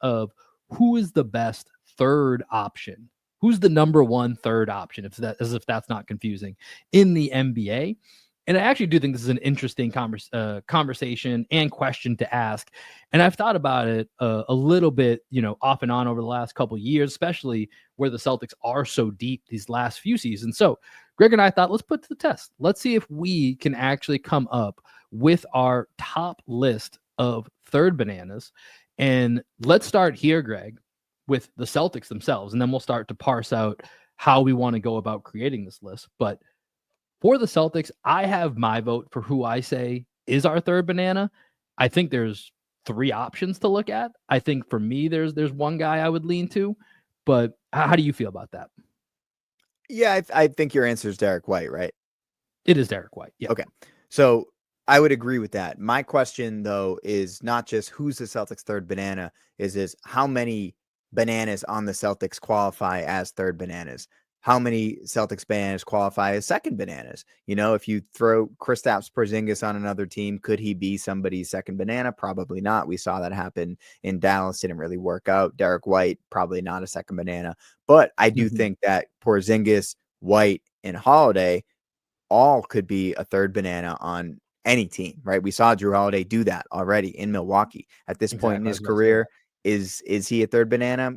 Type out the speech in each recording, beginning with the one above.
of who is the best third option. Who's the number one third option, as if that's not confusing, in the NBA? And I actually do think this is an interesting conversation and question to ask. And I've thought about it a little bit, off and on over the last couple of years, especially where the Celtics are so deep these last few seasons. So Greg and I thought, let's put it to the test. Let's see if we can actually come up with our top list of third bananas. And let's start here, Greg, with the Celtics themselves. And then we'll start to parse out how we want to go about creating this list. But for the Celtics, I have my vote for who I say is our third banana. I think there's three options to look at. I think for me, there's one guy I would lean to. But how do you feel about that? Yeah, I think your answer is Derek White, right? It is Derek White. Yeah. Okay. So I would agree with that. My question, though, is not just who's the Celtics' third banana, is how many bananas on the Celtics qualify as third bananas? How many Celtics bananas qualify as second bananas? If you throw Kristaps Porzingis on another team, could he be somebody's second banana? Probably not. We saw that happen in Dallas. Didn't really work out. Derek White, probably not a second banana. But I do think that Porzingis, White, and Holiday all could be a third banana on any team, right? We saw Drew Holiday do that already in Milwaukee. At this point in his career, is he a third banana?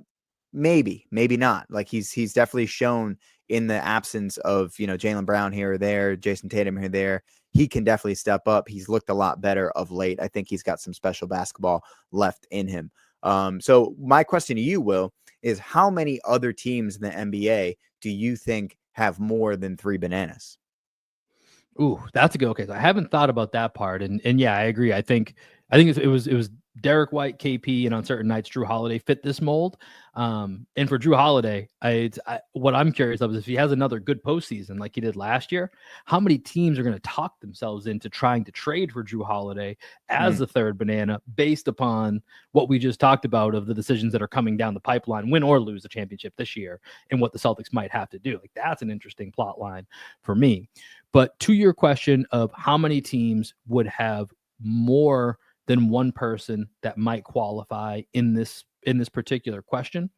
Maybe not. Like he's definitely shown in the absence of, Jaylen Brown here or there, Jason Tatum here or there, he can definitely step up. He's looked a lot better of late. I think he's got some special basketball left in him. So my question to you, Will, is how many other teams in the NBA do you think have more than three bananas? Ooh, that's a good. Okay, so I haven't thought about that part, and yeah, I agree. I think it was Derek White, KP, and on certain nights Drew Holiday fit this mold. And for Drew Holiday, what I'm curious of is if he has another good postseason like he did last year, how many teams are going to talk themselves into trying to trade for Drew Holiday as the third banana based upon what we just talked about of the decisions that are coming down the pipeline, win or lose the championship this year, and what the Celtics might have to do. Like that's an interesting plot line for me. But to your question of how many teams would have more than one person that might qualify in this particular question.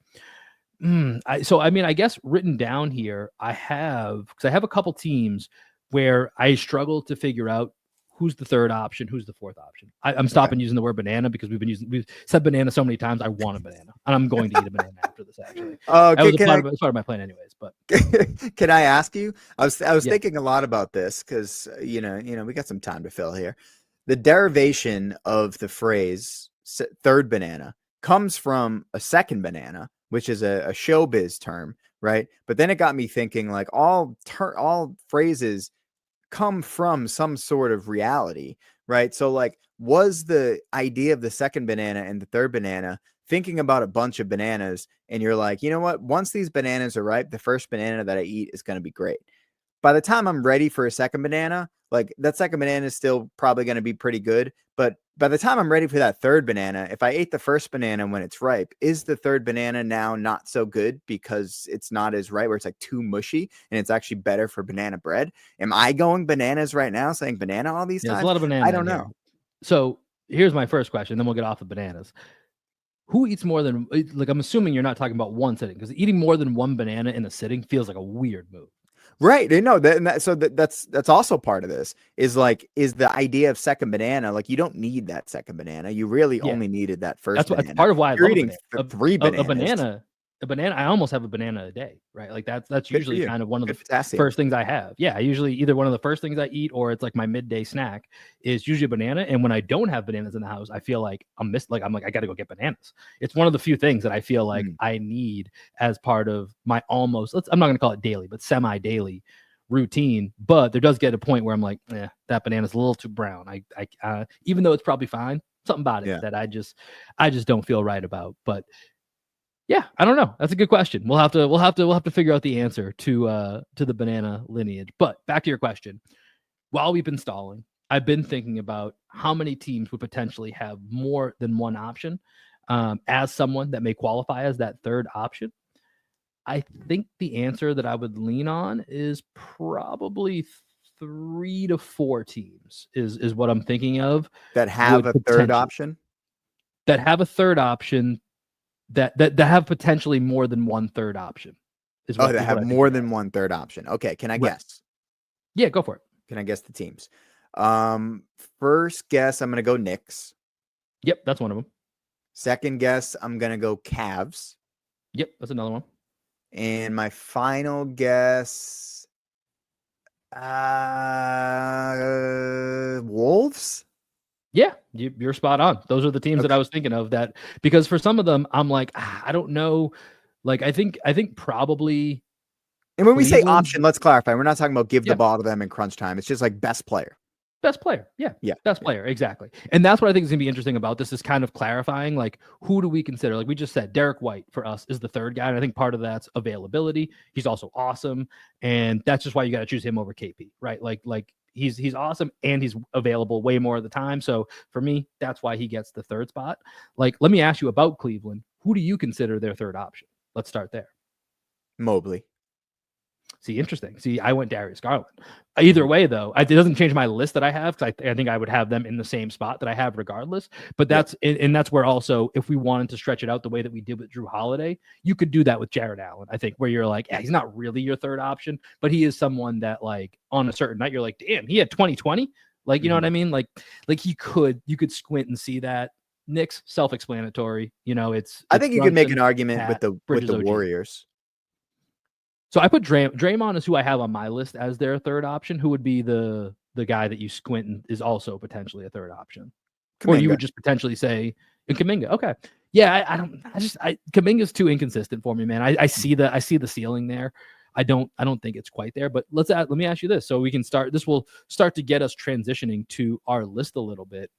I guess written down here, because I have a couple teams where I struggle to figure out who's the third option, who's the fourth option. I'm stopping using the word banana because we've said banana so many times. I want a banana, and I'm going to eat a banana after this. Actually, that was part of my plan, anyways. But can I ask you? I was thinking a lot about this because we got some time to fill here. The derivation of the phrase third banana comes from a second banana, which is a showbiz term, right? But then it got me thinking, like all phrases come from some sort of reality, right? So like, was the idea of the second banana and the third banana thinking about a bunch of bananas, and you're like, you know what? Once these bananas are ripe, the first banana that I eat is going to be great. By the time I'm ready for a second banana, like that second banana is still probably going to be pretty good. But by the time I'm ready for that third banana, if I ate the first banana when it's ripe, is the third banana now not so good because it's not as ripe, where it's like too mushy and it's actually better for banana bread? Am I going bananas right now, saying banana all these times? There's a lot of banana. I don't know. So here's my first question, then we'll get off of bananas. Who eats more than, like, I'm assuming you're not talking about one sitting, because eating more than one banana in a sitting feels like a weird move. Right. No, that's also part of this is the idea of second banana. Like, you don't need that second banana. You really only needed that first banana. That's part of why you're I love eating three bananas. A banana. I almost have a banana a day, right? Like that's usually kind of one of the first things I have. Yeah. Usually either one of the first things I eat, or it's like my midday snack is usually a banana. And when I don't have bananas in the house, I feel like I'm I got to go get bananas. It's one of the few things that I feel like I need as part of my I'm not going to call it daily, but semi-daily routine. But there does get a point where I'm like, that banana's a little too brown. I even though it's probably fine, something about it that I just don't feel right about. But yeah, I don't know. That's a good question. We'll have to figure out the answer to the banana lineage. But back to your question. While we've been stalling, I've been thinking about how many teams would potentially have more than one option as someone that may qualify as that third option. I think the answer that I would lean on is probably 3 to 4 teams is what I'm thinking of that have a third option. That have a third option that have potentially more than one third option. Is Oh, what they is what have I think more you're than asking. one third option. Okay, can I Right. guess? Yeah, go for it. Can I guess the teams? First guess, I'm gonna go Knicks. Yep, that's one of them. Second guess, I'm gonna go Cavs. Yep, that's another one. And my final guess, Wolves. Yeah, you're spot on. Those are the teams that I Okay. was thinking of. That because for some of them, I'm like, I don't know. Like I think probably And when we say Cleveland. option, let's clarify. We're not talking about give the Yeah, ball to them in crunch time. It's just like best player. best player. Yeah, Yeah. best Yeah. player. Exactly. And that's what I think is gonna be interesting about this is kind of clarifying like who do we consider? Like we just said, Derek White for us is the third guy, and I think part of that's availability. He's also awesome, and that's just why you got to choose him over KP, right? Like he's awesome and he's available way more of the time. So for me, that's why he gets the third spot. Like, let me ask you about Cleveland. Who do you consider their third option? Let's start there. Mobley. See, interesting. See, I went Darius Garland. Either Mhm. way, though, it doesn't change my list that I have because I think I would have them in the same spot that I have regardless. But Yep. that's where also, if we wanted to stretch it out the way that we did with Drew Holiday, you could do that with Jared Allen. I think where you're like, yeah, he's not really your third option, but he is someone that like on a certain night you're like, damn, he had 2020. Like, you know what Mhm. I mean? Like you could squint and see that. Knicks self-explanatory. I It's think you could make Brunson, an argument with Cat, the Bridges, OG. Warriors. So I put Draymond is who I have on my list as their third option. Who would be the guy that you squint and is also potentially a third option, or you Kaminga. would just potentially say Kaminga? Okay, yeah, I don't. Kaminga's too inconsistent for me, man. I see the ceiling there. I don't think it's quite there. But let me ask you this, so we can start. This will start to get us transitioning to our list a little bit.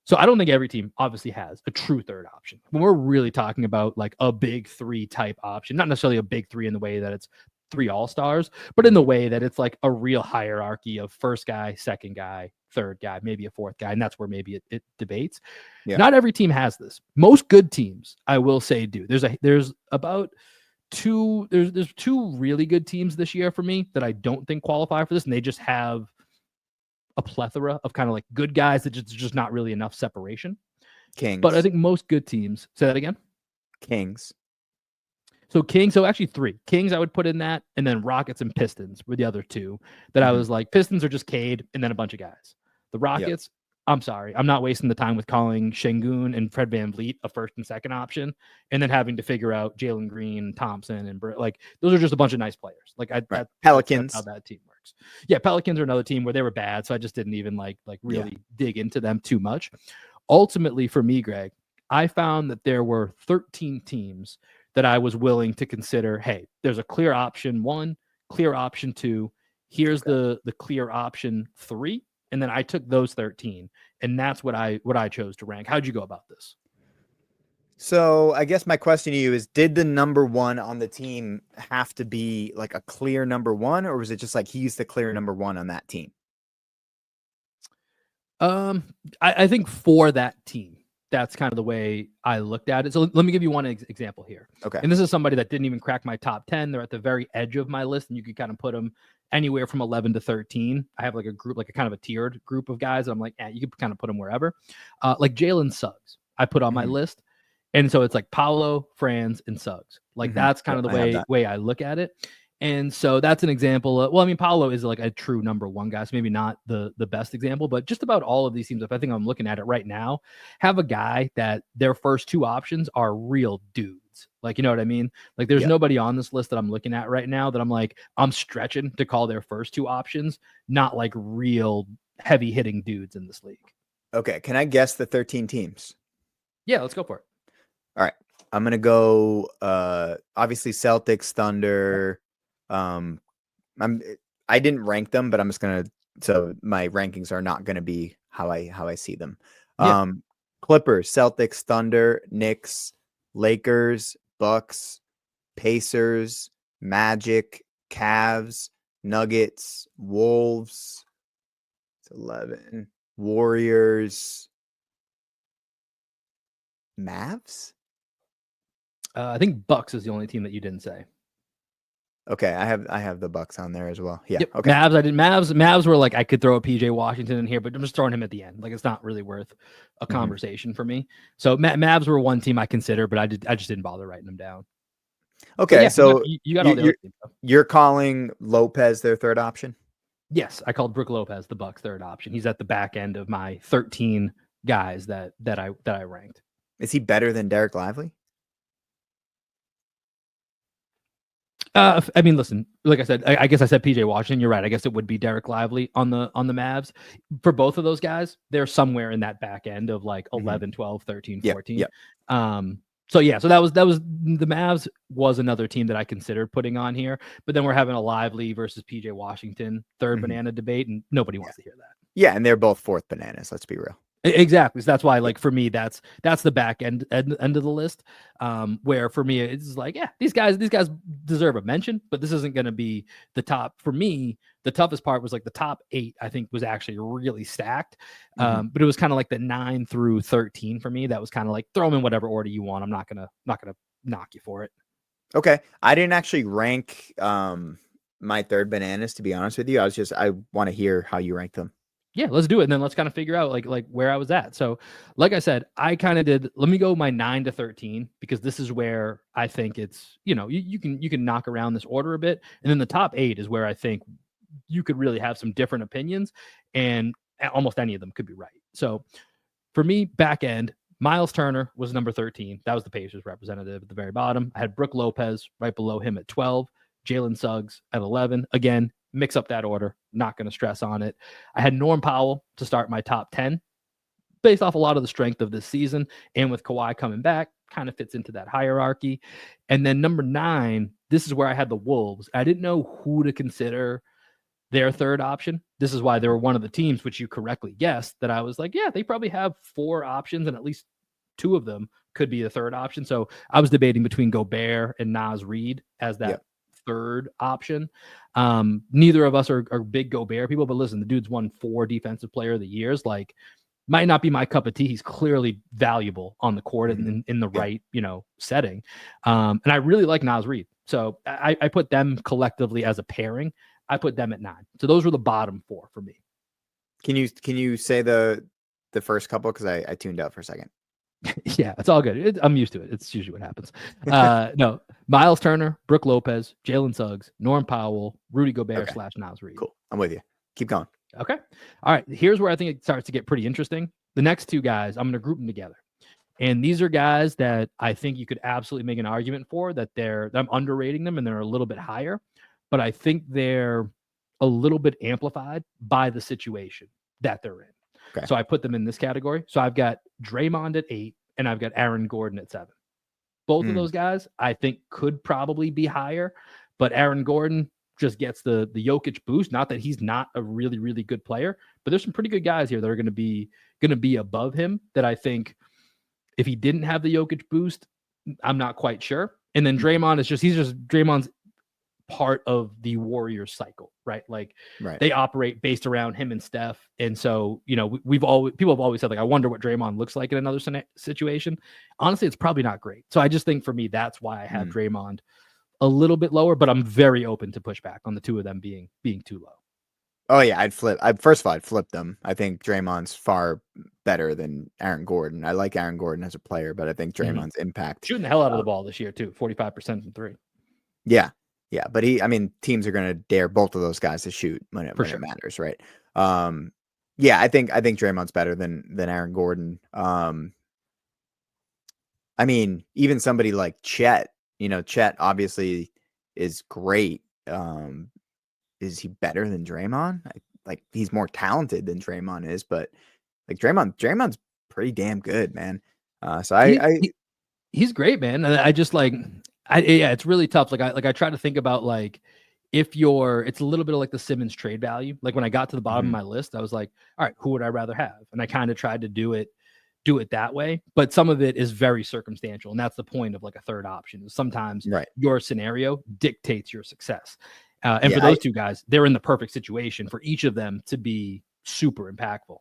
So I don't think every team obviously has a true third option. When we're really talking about like a big three type option, not necessarily a big three in the way that it's three all stars, but in the Mhm. way that it's like a real hierarchy of first guy, second guy, third guy, maybe a fourth guy. And that's where maybe it debates. Yeah. Not every team has this. Most good teams, I will say, do. There's about there's two really good teams this year for me that I don't think qualify for this, and they just have a plethora of kind of like good guys that just not really enough separation. But I Kings. think most good teams say that again. Kings. So actually three Kings I would put in that, and then Rockets and Pistons were the other two that I Mhm. was like Pistons are just Cade and then a bunch of guys. The Yep. Rockets, I'm sorry, I'm not wasting the time with calling Şengün and Fred VanVleet a first and second option, and then having to figure out Jalen Green, Thompson, and like those are just a bunch of nice players. Like Right. that's how Pelicans. that team works. Yeah, Pelicans are another team where they were bad, so I just didn't even like Yeah. really dig into them too much. Ultimately, for me, Greg, I found that there were 13 teams that I was willing to consider. Hey, there's a clear option one, clear option two. Here's Okay. the clear option three, and then I took those 13, and that's what I chose to rank. How'd you go about this? So I guess my question to you is, did the number one on the team have to be like a clear number one, or was it just like he's the clear number one on that team? Um, I think for that team, that's kind of the way I looked at it. So let me give you one example here. Okay. And this is somebody that didn't even crack my top 10. They're at the very edge of my list, and you could kind of put them anywhere from 11 to 13. I have like a group, like a kind of a tiered group of guys. And I'm like, you could kind of put them wherever. Like Jalen Suggs, I put on my Mhm. list. And so it's like Paolo, Franz, and Suggs. Like Mhm. that's kind Yep, of the I have way I look at it. And so that's an example of, well, I mean, Paolo is like a true number one guy, so maybe not the best example, but just about all of these teams, if I think I'm looking at it right now, have a guy that their first two options are real dudes. Like, you know what I mean? Like, there's Yeah. nobody on this list that I'm looking at right now that I'm like, I'm stretching to call their first two options, not like real heavy hitting dudes in this league. Okay. Can I guess the 13 teams? Yeah, let's go for it. All right. I'm gonna go obviously Celtics, Yep. Thunder. Um I'm I didn't rank them, but I'm just gonna, so my rankings are not gonna be how I see them. Yeah. Um Clippers, Celtics, Thunder, Knicks, Lakers, Bucks, Pacers, Magic, Cavs, Nuggets, Wolves, it's 11, Warriors, Mavs. I think Bucks is the only team that you didn't say. Okay, I have the Bucks on there as well. Yeah. Yep, Okay. Mavs. I did Mavs. Mavs were like I could throw a PJ Washington in here, but I'm just throwing him at the end. Like it's not really worth a Mm-hmm. conversation for me. So Mavs were one team I consider, but I just didn't bother writing them down. But Okay, yeah, so you got all the you're other teams. you're calling Lopez their third option? Yes, I called Brook Lopez the Bucks' third option. He's at the back end of my 13 guys that I ranked. Is he better than Derek Lively? I mean, listen, like I said, I guess I said PJ Washington. You're right. I guess it would be Derek Lively on the Mavs. For both of those guys, they're somewhere in that back end of like Mm-hmm. 11, 12, 13, Yep. 14. Yep. So yeah, so that was the Mavs was another team that I considered putting on here, but then we're having a Lively versus PJ Washington third Mm-hmm. banana debate, and nobody Yeah. wants to hear that. Yeah, and they're both fourth bananas. Let's be real. Exactly. So that's why, like for me, that's the back end of the list. Where for me, it's like, yeah, these guys deserve a mention, but this isn't going to be the top for me. The toughest part was like the top 8. I think was actually really stacked, Mm-hmm. but it was kind of like the 9 through 13 for me. That was kind of like throw them in whatever order you want. I'm not gonna knock you for it. Okay, I didn't actually rank my third bananas, to be honest with you. I want to hear how you rank them. Yeah, let's do it. And then let's kind of figure out like where I was at. So, like I said, I kind of did. Let me go my 9 to 13 because this is where I think it's you can knock around this order a bit, and then the top 8 is where I think you could really have some different opinions, and almost any of them could be right. So, for me, back end, Miles Turner was number 13. That was the Pacers representative at the very bottom. I had Brook Lopez right below him at 12, Jalen Suggs at 11. Again, mix up that order. Not going to stress on it. I had Norm Powell to start my top 10 based off a lot of the strength of this season. And with Kawhi coming back, kind of fits into that hierarchy. And then number 9, this is where I had the Wolves. I didn't know who to consider their third option. This is why they were one of the teams, which you correctly guessed, that I was like, yeah, they probably have 4 options, and at least 2 of them could be the third option. So I was debating between Gobert and Naz Reid as that third option. Neither of us are big Gobert people, but listen, the dude's won 4 defensive player of the years. Like, might not be my cup of tea. He's clearly valuable on the court and in the right, setting. And I really like Naz Reid. So I put them collectively as a pairing. I put them at 9. So those were the bottom 4 for me. Can you say the first couple? Because I tuned out for a second. Yeah, it's all good. I'm used to it. It's usually what happens. No, Miles Turner, Brook Lopez, Jalen Suggs, Norm Powell, Rudy Gobert / Naz Reid. Cool. I'm with you. Keep going. Okay. All right. Here's where I think it starts to get pretty interesting. The next 2 guys, I'm going to group them together. And these are guys that I think you could absolutely make an argument for that I'm underrating them and they're a little bit higher, but I think they're a little bit amplified by the situation that they're in. Okay. So I put them in this category. So I've got Draymond at 8 and I've got Aaron Gordon at 7. Both of those guys I think could probably be higher, but Aaron Gordon just gets the Jokic boost. Not that he's not a really, really good player, but there's some pretty good guys here that are going to be above him that I think if he didn't have the Jokic boost, I'm not quite sure. And then Draymond Draymond's part of the Warriors cycle, right? Like they operate based around him and Steph. And so, people have always said, like, I wonder what Draymond looks like in another situation. Honestly, it's probably not great. So I just think for me, that's why I have Draymond a little bit lower, but I'm very open to pushback on the 2 of them being too low. Oh yeah, I'd flip them. I think Draymond's far better than Aaron Gordon. I like Aaron Gordon as a player, but I think Draymond's impact shooting the hell out of the ball this year too, 45% from 3. Yeah, but teams are going to dare both of those guys to shoot when it matters, right? Yeah, I think Draymond's better than Aaron Gordon. Even somebody like Chet, Chet obviously is great. Is he better than Draymond? He's more talented than Draymond is, but like Draymond's pretty damn good, man. He's great, man. And I just it's really tough. I try to think about it's a little bit of like the Simmons trade value. Like when I got to the bottom of my list, I was like, all right, who would I rather have? And I kind of tried to do it that way, but some of it is very circumstantial. And that's the point of like a third option. Sometimes your scenario dictates your success. And for those 2 guys, they're in the perfect situation for each of them to be super impactful.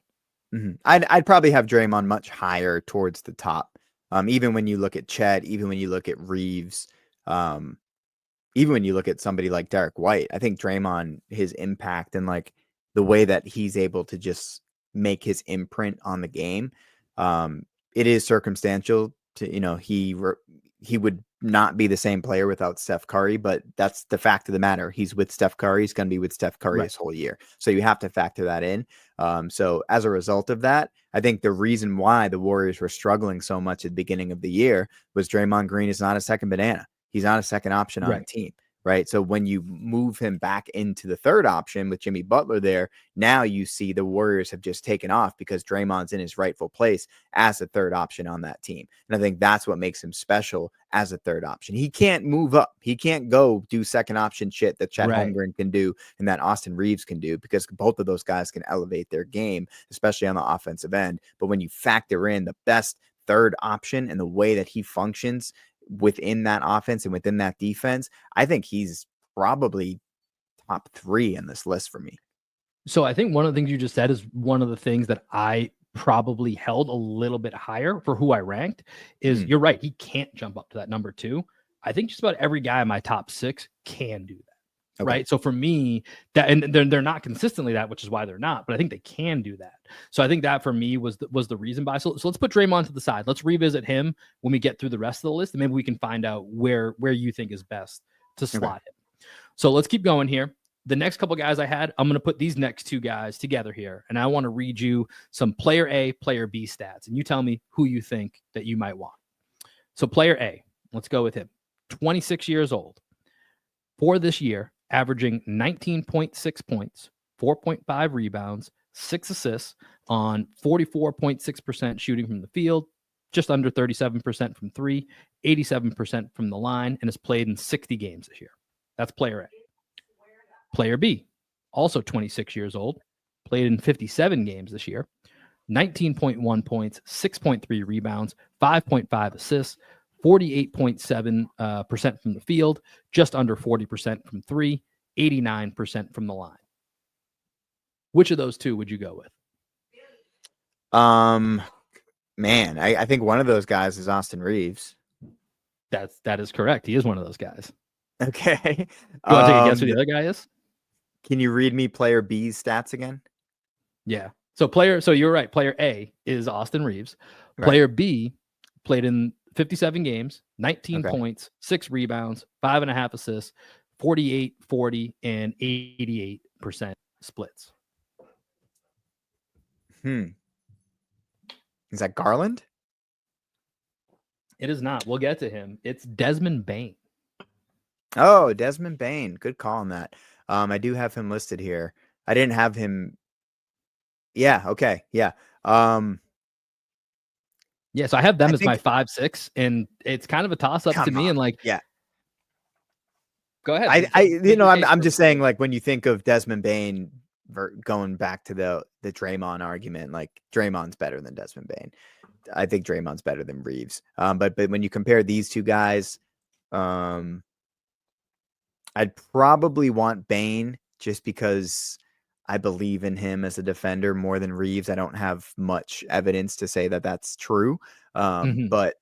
I'd probably have Draymond much higher towards the top. Even when you look at Chet, even when you look at Reeves, even when you look at somebody like Derek White, I think Draymond, his impact and like the way that he's able to just make his imprint on the game, it is circumstantial. To he would not be the same player without Steph Curry, but that's the fact of the matter. He's with Steph Curry. He's going to be with Steph Curry Right. his whole year. So you have to factor that in. So as a result of that, I think the reason why the Warriors were struggling so much at the beginning of the year was Draymond Green is not a second banana. He's not a second option on a Right. team. Right. So when you move him back into the third option with Jimmy Butler there, now you see the Warriors have just taken off because Draymond's in his rightful place as a third option on that team. And I think that's what makes him special as a third option. He can't move up. He can't go do second option shit that Chet Right. Holmgren can do and that Austin Reeves can do, because both of those guys can elevate their game, especially on the offensive end. But when you factor in the best third option and the way that he functions within that offense and within that defense, I think he's probably top 3 in this list for me. So I think one of the things you just said is one of the things that I probably held a little bit higher for who I ranked is you're right. He can't jump up to that number 2. I think just about every guy in my top 6 can do that. Okay. Right. So for me, that, and they're not consistently that, which is why they're not, but I think they can do that. So I think that for me was the reason by. So let's put Draymond to the side. Let's revisit him when we get through the rest of the list, and maybe we can find out where you think is best to slot him. So let's keep going here. The next couple guys I had, I'm going to put these next 2 guys together here, and I want to read you some player A, player B stats, and you tell me who you think that you might want. So player A, let's go with him. 26 years old. For this year, averaging 19.6 points, 4.5 rebounds, 6 assists on 44.6% shooting from the field, just under 37% from 3, 87% from the line, and has played in 60 games this year. That's player A. Player B, also 26 years old, played in 57 games this year, 19.1 points, 6.3 rebounds, 5.5 assists, 48.7% from the field, just under 40% from 3, 89% from the line. Which of those 2 would you go with? Man, I think one of those guys is Austin Reeves. That is correct. He is one of those guys. Okay. You want to take a guess who the other guy is? Can you read me player B's stats again? Yeah. So you're right. Player A is Austin Reeves. Player B played in 57 games, 19 points, 6 rebounds, 5.5 assists, 48, 40, and 88% splits. Is that Garland? It is not. We'll get to him. It's Desmond Bane. Oh, Desmond Bane. Good call on that. I do have him listed here. I didn't have him. Yeah. Okay. Yeah. Yeah. So I have them as my 5-6, and it's kind of a toss up to me. And like, yeah. Go ahead. I'm just saying, like, when you think of Desmond Bane, going back to the Draymond argument, like Draymond's better than Desmond Bane. I think Draymond's better than Reeves. But when you compare these 2 guys, I'd probably want Bane just because I believe in him as a defender more than Reeves. I don't have much evidence to say that that's true. But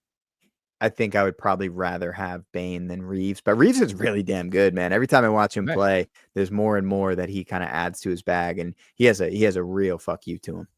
I think I would probably rather have Bane than Reeves. But Reeves is really damn good, man. Every time I watch him play, there's more and more that he kind of adds to his bag, and he has a real fuck you to him.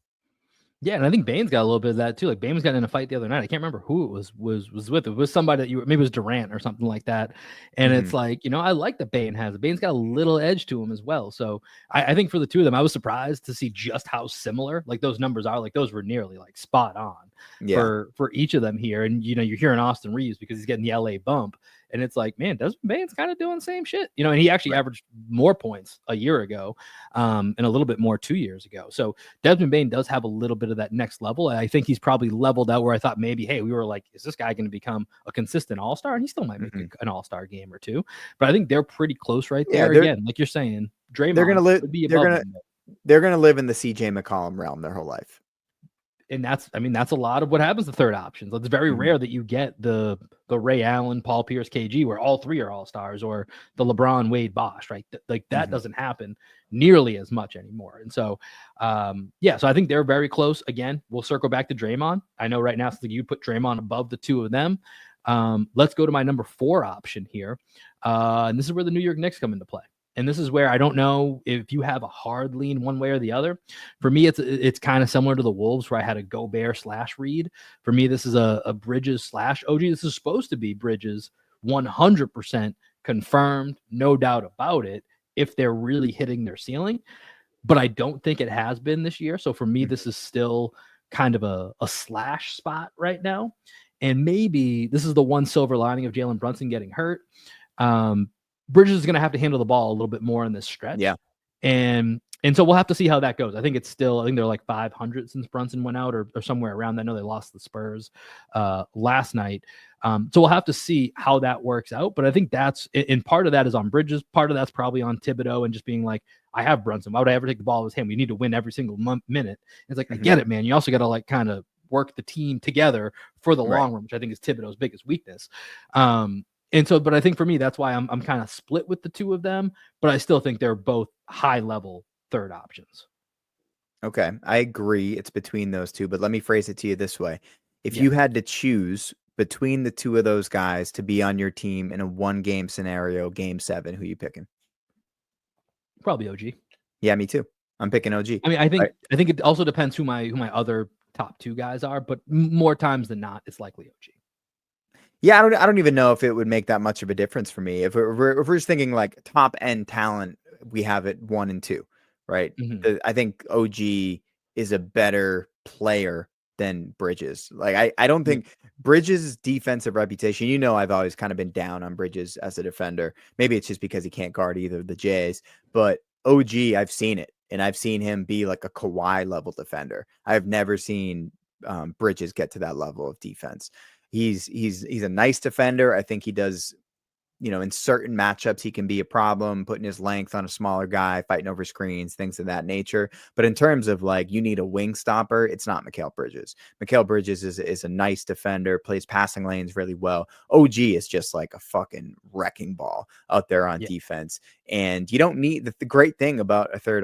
Yeah, and I think Bane's got a little bit of that too. Like Bane was got in a fight the other night. I can't remember who it was with. It was somebody that maybe it was Durant or something like that. And it's like, I like that Bane has it. Bane's got a little edge to him as well. So I think for the 2 of them, I was surprised to see just how similar like those numbers are. Like those were nearly like spot on for each of them here. And you're hearing Austin Reeves because he's getting the LA bump. And it's like, man, Desmond Bane's kind of doing the same shit, and he actually averaged more points a year ago, and a little bit more 2 years ago. So Desmond Bane does have a little bit of that next level. I think he's probably leveled out where I thought maybe, hey, we were like, is this guy going to become a consistent all-star? And he still might make an all-star game or 2, but I think they're pretty close right there. Again, like you're saying, Draymond, they're going to live. They're going to live in the CJ McCollum realm their whole life. And that's a lot of what happens to third options. It's very rare that you get the Ray Allen, Paul Pierce, KG, where all 3 are all-stars, or the LeBron, Wade, Bosh, right? Like that doesn't happen nearly as much anymore. And so, so I think they're very close. Again, we'll circle back to Draymond. I know right now, since you put Draymond above the 2 of them, Let's go to my number 4 option here. And this is where the New York Knicks come into play. And this is where I don't know if you have a hard lean one way or the other. For me, it's kind of similar to the Wolves where I had a Gobert / Reed. For me, this is a Bridges / OG. This is supposed to be Bridges 100% confirmed, no doubt about it, if they're really hitting their ceiling. But I don't think it has been this year. So for me, this is still kind of a slash spot right now. And maybe this is the one silver lining of Jalen Brunson getting hurt. Bridges is going to have to handle the ball a little bit more in this stretch. Yeah. And so we'll have to see how that goes. I think they're like 500 since Brunson went out or somewhere around that. I know they lost the Spurs last night. So we'll have to see how that works out. But I think and part of that is on Bridges. Part of that's probably on Thibodeau and just being like, I have Brunson. Why would I ever take the ball out of his hand? We need to win every single minute. It's like, I get it, man. You also got to like kind of work the team together for the long run, which I think is Thibodeau's biggest weakness. But I think for me, that's why I'm kind of split with the two of them, but I still think they're both high level third options. Okay. I agree. It's between those two, but let me phrase it to you this way. If you had to choose between the two of those guys to be on your team in a 1-game scenario, game 7, who you picking? Probably OG. Yeah, me too. I'm picking OG. I mean, I think it also depends who my other top 2 guys are, but more times than not, it's likely OG. Yeah, I don't even know if it would make that much of a difference for me. If we're just thinking like top end talent, we have it 1 and 2, right? I think OG is a better player than Bridges. Like I don't think Bridges' defensive reputation, I've always kind of been down on Bridges as a defender. Maybe it's just because he can't guard either of the Jays, but OG, I've seen it, and I've seen him be like a Kawhi level defender. I've never seen Bridges get to that level of defense. He's a nice defender. I think he does, in certain matchups, he can be a problem, putting his length on a smaller guy, fighting over screens, things of that nature. But in terms of like, you need a wing stopper, it's not Mikal Bridges. Mikal Bridges is a nice defender, plays passing lanes really well. OG is just like a fucking wrecking ball out there on defense. And you don't need the great thing about a third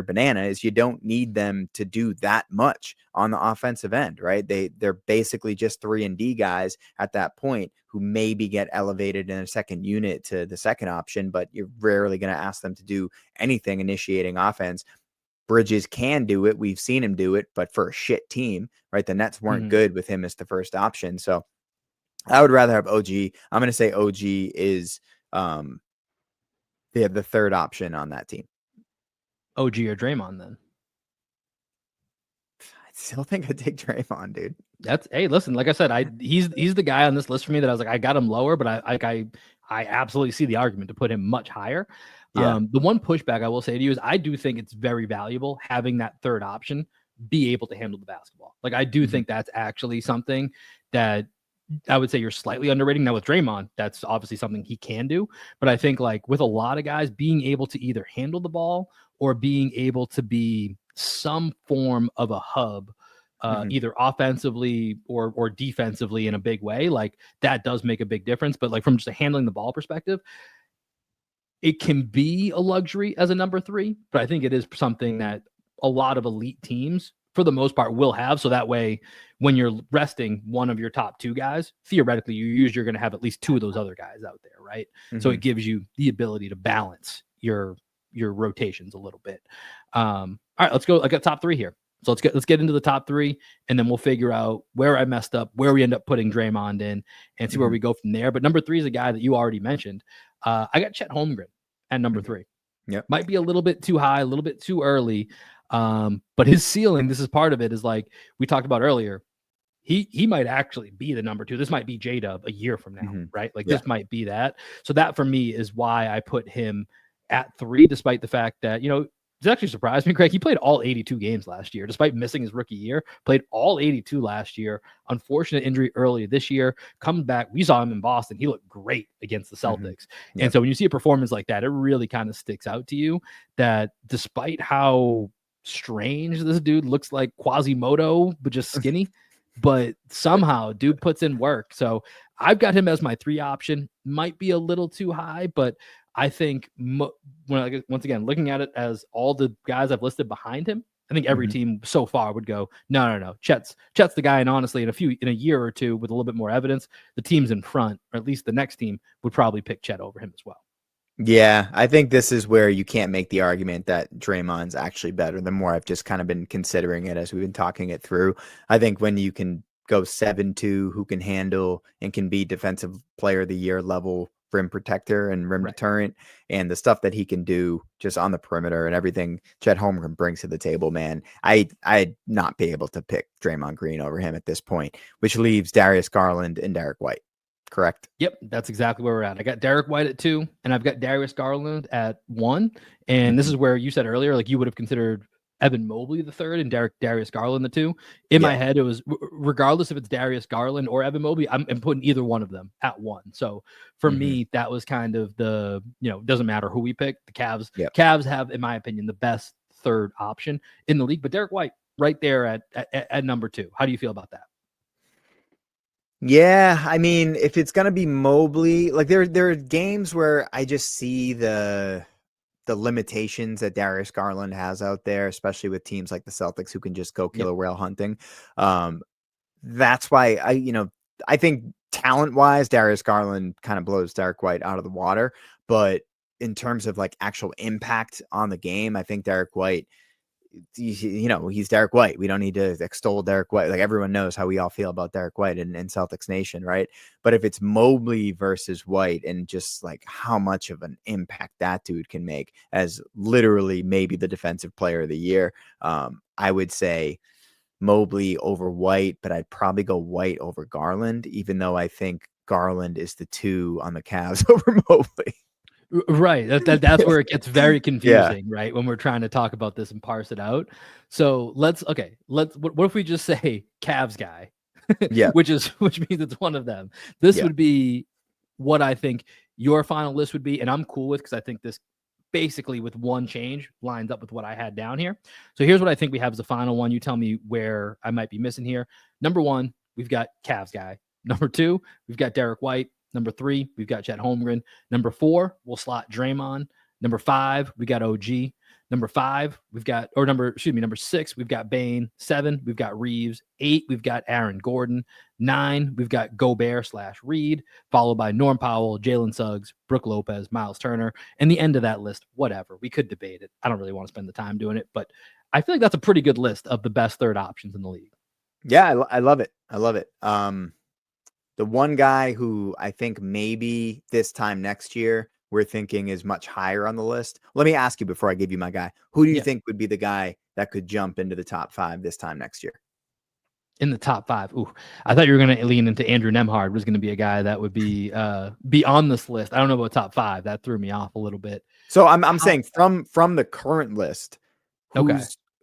banana is you don't need them to do that much on the offensive end, right? They're basically just 3-and-D guys at that point who maybe get elevated in a second unit to the second option, but you're rarely going to ask them to do anything initiating offense. Bridges can do it. We've seen him do it, but for a shit team, right? The Nets weren't good with him as the first option. So I would rather have OG. I'm going to say OG is the third option on that team. OG or Draymond then? I still think I'd take Draymond, dude. Hey, listen, like I said, he's the guy on this list for me that I was like, I got him lower, but I absolutely see the argument to put him much higher. Yeah. The one pushback I will say to you is I do think it's very valuable having that third option be able to handle the basketball. Like I do think that's actually something that I would say you're slightly underrating. Now with Draymond, that's obviously something he can do. But I think like with a lot of guys, being able to either handle the ball or being able to be some form of a hub, either offensively or defensively in a big way, like that does make a big difference. But like from just a handling the ball perspective, it can be a luxury as a number 3, but I think it is something that a lot of elite teams, for the most part, will have. So that way, when you're resting one of your top 2 guys, theoretically, you're going to have at least 2 of those other guys out there, right? So it gives you the ability to balance your rotations a little bit. All right, let's go. I got top 3 here. So let's get into the top 3, and then we'll figure out where I messed up, where we end up putting Draymond in, and see where we go from there. But number 3 is a guy that you already mentioned. I got Chet Holmgren at number 3. Yep. Might be a little bit too high, a little bit too early. But his ceiling, this is part of it, is like we talked about earlier. He might actually be the number 2. This might be J-Dub a year from now, right? Like this might be that. So that for me is why I put him at 3, despite the fact that, it actually surprised me, Craig. He played all 82 games last year, despite missing his rookie year. Played all 82 last year. Unfortunate injury early this year. Comes back. We saw him in Boston. He looked great against the Celtics. And so when you see a performance like that, it really kind of sticks out to you that despite how strange this dude looks like Quasimodo, but just skinny, but somehow dude puts in work. So I've got him as my 3 option. Might be a little too high, but I think once again, looking at it as all the guys I've listed behind him, I think every team so far would go, no. Chet's the guy. And honestly, in a year or two with a little bit more evidence, the teams in front, or at least the next team, would probably pick Chet over him as well. Yeah, I think this is where you can't make the argument that Draymond's actually better. The more I've just kind of been considering it as we've been talking it through, I think when you can go 7-2, who can handle and can be defensive player of the year level rim protector and rim deterrent, and the stuff that he can do just on the perimeter and everything Chet Holmgren brings to the table, man, I'd not be able to pick Draymond Green over him at this point, which leaves Darius Garland and Derek White. Correct? Yep, that's exactly where we're at. I got Derek White at 2, and I've got Darius Garland at 1. And this is where you said earlier, like you would have considered Evan Mobley the 3rd and Darius Garland the 2. In my head, it was regardless if it's Darius Garland or Evan Mobley, I'm putting either one of them at 1. So for me, that was kind of the, doesn't matter who we pick. The Cavs have, in my opinion, the best 3rd option in the league. But Derek White right there at number 2. How do you feel about that? Yeah, I mean, if it's gonna be Mobley, like there are games where I just see the limitations that Darius Garland has out there, especially with teams like the Celtics who can just go killer whale hunting. That's why I think talent-wise, Darius Garland kind of blows Derek White out of the water. But in terms of like actual impact on the game, I think Derek White, he's Derek White. We don't need to extol Derek White. Like everyone knows how we all feel about Derek White and Celtics Nation, right? But if it's Mobley versus White and just like how much of an impact that dude can make as literally maybe the defensive player of the year, I would say Mobley over White, but I'd probably go White over Garland, even though I think Garland is the 2 on the Cavs over Mobley. Right. That's where it gets very confusing, right? When we're trying to talk about this and parse it out. So what if we just say Cavs guy, which means it's one of them. This would be what I think your final list would be. And I'm cool with, because I think this basically with one change lines up with what I had down here. So here's what I think we have as the final one. You tell me where I might be missing here. Number 1, we've got Cavs guy. Number 2, we've got Derek White. Number 3, we've got Chet Holmgren. Number 4, we'll slot Draymond. Number 5, we got OG. Number 6, we've got Bane. 7, we've got Reeves. 8, we've got Aaron Gordon. 9, we've got Gobert/Reed, followed by Norm Powell, Jalen Suggs, Brook Lopez, Miles Turner. And the end of that list, whatever. We could debate it. I don't really want to spend the time doing it, but I feel like that's a pretty good list of the best 3rd options in the league. Yeah, I love it. I love it. The one guy who I think maybe this time next year we're thinking is much higher on the list. Let me ask you before I give you my guy. Who do you think would be the guy that could jump into the top 5 this time next year? In the top 5. Ooh, I thought you were going to lean into Andrew Nembhard was going to be a guy that would be on this list. I don't know about top 5. That threw me off a little bit. So I'm saying from the current list,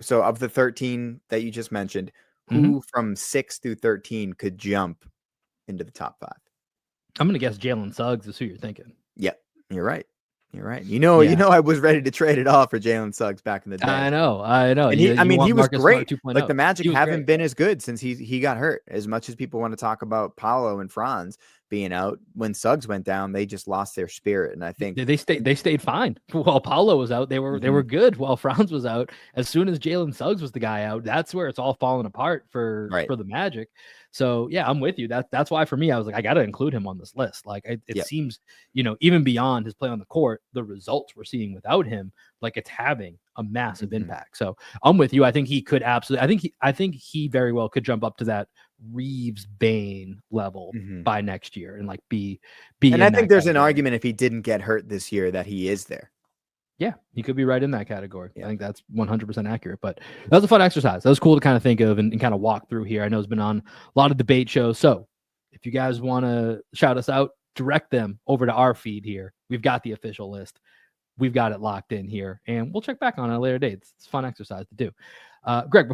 so of the 13 that you just mentioned, who from 6 through 13 could jump into the top 5? I'm going to guess Jalen Suggs is who you're thinking. Yep, you're right. You're right. I was ready to trade it all for Jalen Suggs back in the day. I know. And he was Marcus great. Smart 2.0. Like the Magic haven't been as good since he got hurt. As much as people want to talk about Paolo and Franz being out, when Suggs went down, they just lost their spirit. And I think they stayed fine while Paolo was out. They were good while Franz was out. As soon as Jalen Suggs was the guy out, that's where it's all falling apart for the Magic. So yeah, I'm with you. That's why for me, I was like, I got to include him on this list. Like it seems, even beyond his play on the court, the results we're seeing without him, like it's having a massive impact. So I'm with you. I think he could absolutely. I think he very well could jump up to that Reeves Bane level by next year and like be. And I think there's an argument if he didn't get hurt this year that he is there. Yeah, he could be right in that category. Yeah. I think that's 100% accurate. But that was a fun exercise. That was cool to kind of think of and kind of walk through here. I know it's been on a lot of debate shows. So if you guys want to shout us out, direct them over to our feed here. We've got the official list. We've got it locked in here. And we'll check back on it at a later date. It's a fun exercise to do. Greg, before